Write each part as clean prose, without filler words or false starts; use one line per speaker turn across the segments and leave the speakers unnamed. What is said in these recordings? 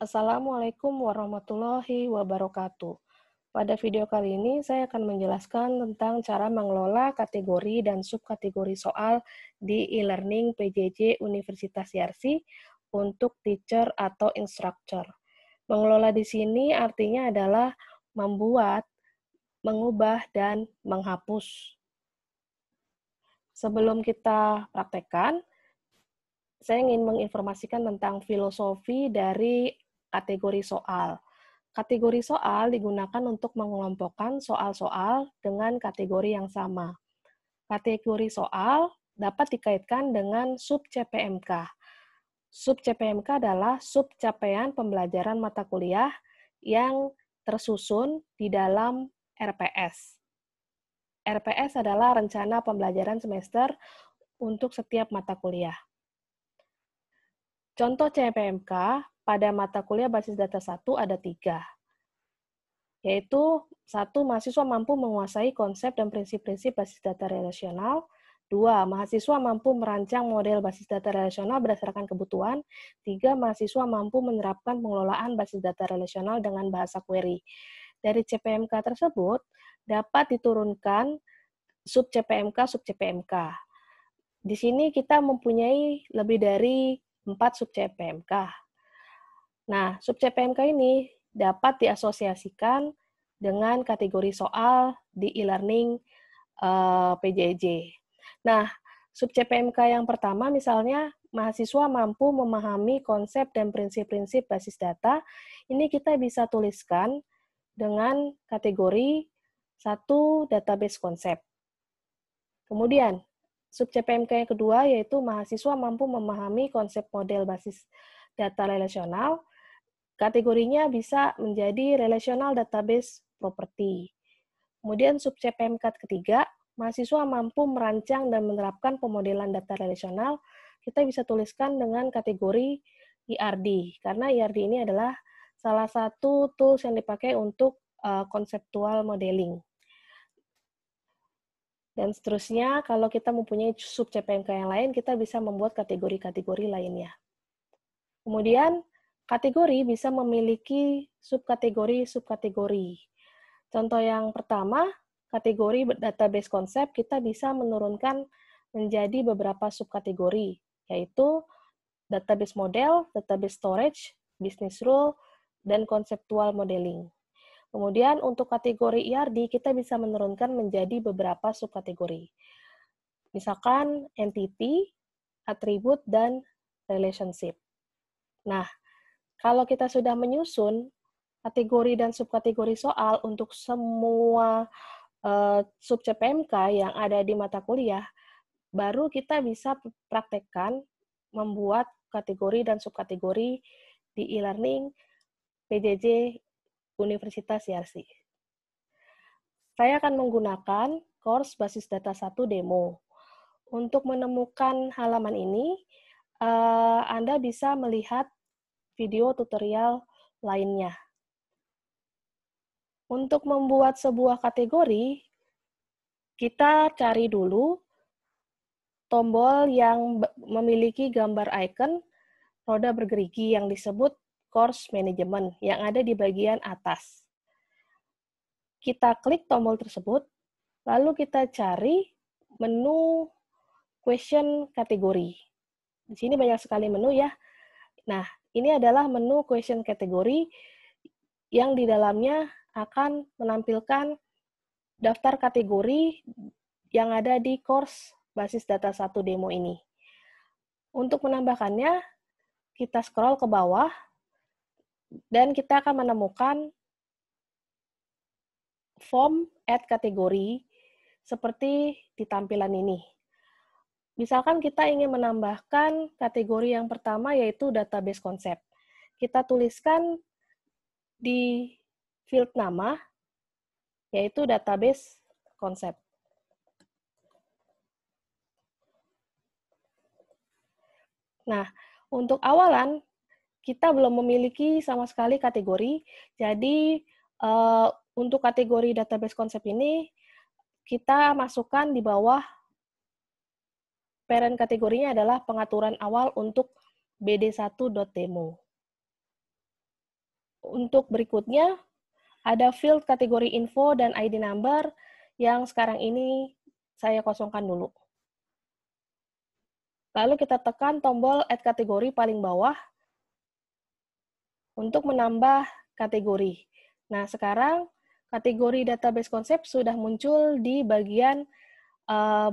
Assalamualaikum warahmatullahi wabarakatuh. Pada video kali ini, saya akan menjelaskan tentang cara mengelola kategori dan subkategori soal di e-learning PJJ Universitas Yarsi untuk teacher atau instructor. Mengelola di sini artinya adalah membuat, mengubah, dan menghapus. Sebelum kita praktekkan, saya ingin menginformasikan tentang filosofi dari kategori soal. Kategori soal digunakan untuk mengelompokkan soal-soal dengan kategori yang sama. Kategori soal dapat dikaitkan dengan sub-CPMK. Sub-CPMK adalah sub capaian pembelajaran mata kuliah yang tersusun di dalam RPS. RPS adalah rencana pembelajaran semester untuk setiap mata kuliah. Contoh CPMK pada mata kuliah basis data 1 ada 3, yaitu 1. Mahasiswa mampu menguasai konsep dan prinsip-prinsip basis data relasional. 2. Mahasiswa mampu merancang model basis data relasional berdasarkan kebutuhan. 3. Mahasiswa mampu menerapkan pengelolaan basis data relasional dengan bahasa query. Dari CPMK tersebut, dapat diturunkan sub-CPMK. Di sini kita mempunyai lebih dari 4 sub-CPMK. Nah, sub-CPMK ini dapat diasosiasikan dengan kategori soal di e-learning PJJ. Nah, sub-CPMK yang pertama misalnya, mahasiswa mampu memahami konsep dan prinsip-prinsip basis data. Ini kita bisa tuliskan dengan kategori 1 database konsep. Kemudian, sub-CPMK yang kedua yaitu mahasiswa mampu memahami konsep model basis data relasional. Kategorinya bisa menjadi relational database property. Kemudian sub-CPMK ketiga, mahasiswa mampu merancang dan menerapkan pemodelan data relasional. Kita bisa tuliskan dengan kategori ERD, karena ERD ini adalah salah satu tools yang dipakai untuk conceptual modeling. Dan seterusnya, kalau kita mempunyai sub-CPMK yang lain, kita bisa membuat kategori-kategori lainnya. Kemudian, kategori bisa memiliki subkategori-subkategori. Contoh yang pertama, kategori database konsep kita bisa menurunkan menjadi beberapa subkategori, yaitu database model, database storage, business rule, dan conceptual modeling. Kemudian untuk kategori ERD kita bisa menurunkan menjadi beberapa subkategori. Misalkan entity, atribut, dan relationship. Nah, kalau kita sudah menyusun kategori dan subkategori soal untuk semua sub-CPMK yang ada di mata kuliah, baru kita bisa praktekkan membuat kategori dan subkategori di e-learning PJJ Universitas Yarsi. Saya akan menggunakan course basis data 1 demo. Untuk menemukan halaman ini, Anda bisa melihat video tutorial lainnya. Untuk membuat sebuah kategori, kita cari dulu tombol yang memiliki gambar icon roda bergerigi yang disebut course management yang ada di bagian atas. Kita klik tombol tersebut, lalu kita cari menu question kategori. Di sini banyak sekali menu ya. Nah, ini adalah menu question kategori yang di dalamnya akan menampilkan daftar kategori yang ada di course basis data 1 demo ini. Untuk menambahkannya, kita scroll ke bawah dan kita akan menemukan form add kategori seperti di tampilan ini. Misalkan kita ingin menambahkan kategori yang pertama yaitu database konsep. Kita tuliskan di field nama yaitu database konsep. Nah, untuk awalan kita belum memiliki sama sekali kategori, jadi untuk kategori database konsep ini, kita masukkan di bawah parent kategorinya adalah pengaturan awal untuk bd1.demo. Untuk berikutnya, ada field kategori info dan ID number yang sekarang ini saya kosongkan dulu. Lalu kita tekan tombol add kategori paling bawah untuk menambah kategori. Nah, sekarang kategori database konsep sudah muncul di bagian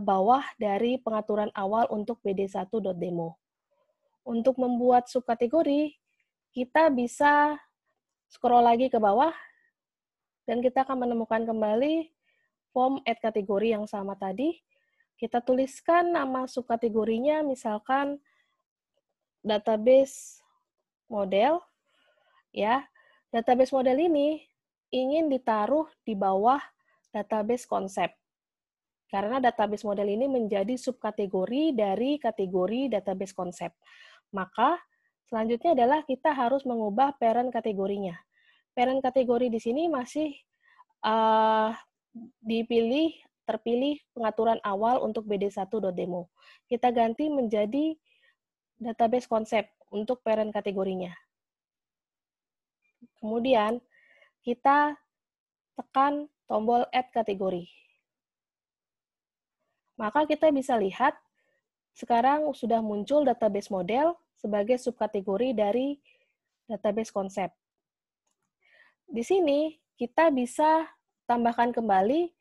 bawah dari pengaturan awal untuk bd1.demo. Untuk membuat subkategori, kita bisa scroll lagi ke bawah, dan kita akan menemukan kembali form add kategori yang sama tadi. Kita tuliskan nama subkategorinya, misalkan database model, ya. Database model ini ingin ditaruh di bawah database konsep. Karena database model ini menjadi subkategori dari kategori database konsep. Maka, selanjutnya adalah kita harus mengubah parent kategorinya. Parent kategori di sini masih terpilih pengaturan awal untuk bd1.demo. Kita ganti menjadi database konsep untuk parent kategorinya. Kemudian, kita tekan tombol add kategori. Maka kita bisa lihat, sekarang sudah muncul database model sebagai subkategori dari database konsep. Di sini, kita bisa tambahkan kembali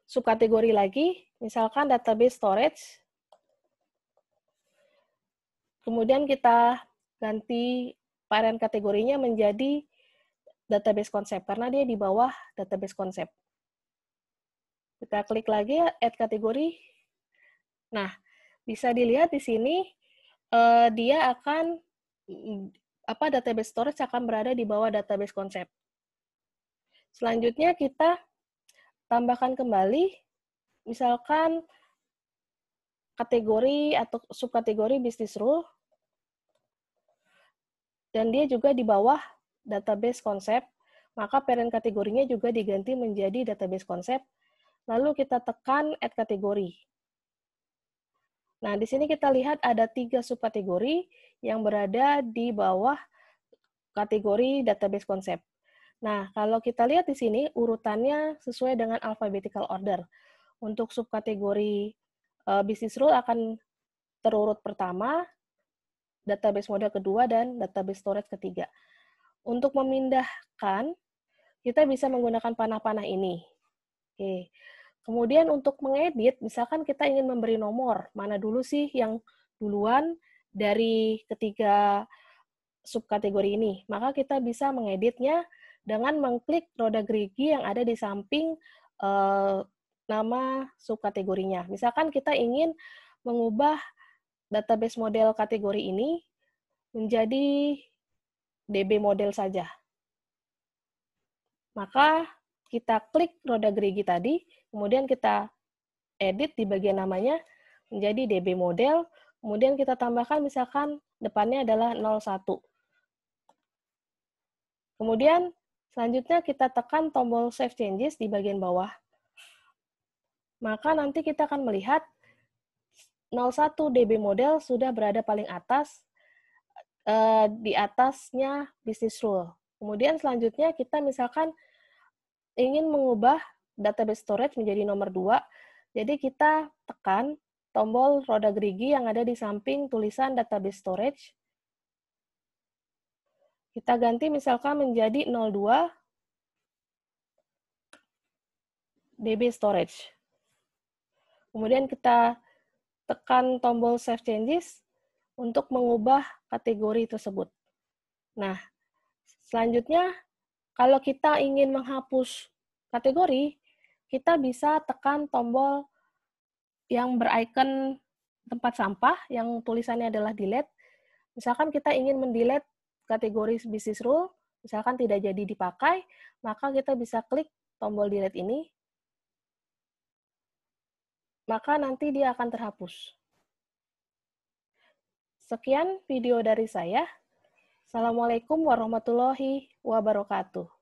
subkategori lagi, misalkan database storage. Kemudian kita ganti parent kategorinya menjadi database konsep, karena dia di bawah database konsep. Kita klik lagi add kategori. Nah, bisa dilihat di sini dia akan database storage akan berada di bawah database konsep. Selanjutnya kita tambahkan kembali, misalkan kategori atau subkategori business rule, dan dia juga di bawah database konsep, maka parent kategorinya juga diganti menjadi database konsep. Lalu kita tekan add kategori. Nah, di sini kita lihat ada 3 subkategori yang berada di bawah kategori database konsep. Nah, kalau kita lihat di sini, urutannya sesuai dengan alphabetical order. Untuk subkategori business rule akan terurut pertama, database model kedua, dan database storage ketiga. Untuk memindahkan, kita bisa menggunakan panah-panah ini. Oke. Kemudian untuk mengedit, misalkan kita ingin memberi nomor, mana dulu sih yang duluan dari ketiga subkategori ini. Maka kita bisa mengeditnya dengan mengklik roda gerigi yang ada di samping nama subkategorinya. Misalkan kita ingin mengubah database model kategori ini menjadi DB model saja. Maka kita klik roda gerigi tadi, kemudian kita edit di bagian namanya menjadi DB model, kemudian kita tambahkan misalkan depannya adalah 01. Kemudian selanjutnya kita tekan tombol Save Changes di bagian bawah. Maka nanti kita akan melihat 01 DB model sudah berada paling atas, di atasnya business rule. Kemudian selanjutnya kita misalkan ingin mengubah database storage menjadi nomor 2, jadi kita tekan tombol roda gerigi yang ada di samping tulisan database storage. Kita ganti misalkan menjadi 02 DB storage. Kemudian kita tekan tombol Save Changes untuk mengubah kategori tersebut. Nah, selanjutnya, kalau kita ingin menghapus kategori, kita bisa tekan tombol yang berikon tempat sampah, yang tulisannya adalah delete. Misalkan kita ingin mendelete kategori business rule, misalkan tidak jadi dipakai, maka kita bisa klik tombol delete ini, maka nanti dia akan terhapus. Sekian video dari saya. Assalamualaikum warahmatullahi wabarakatuh.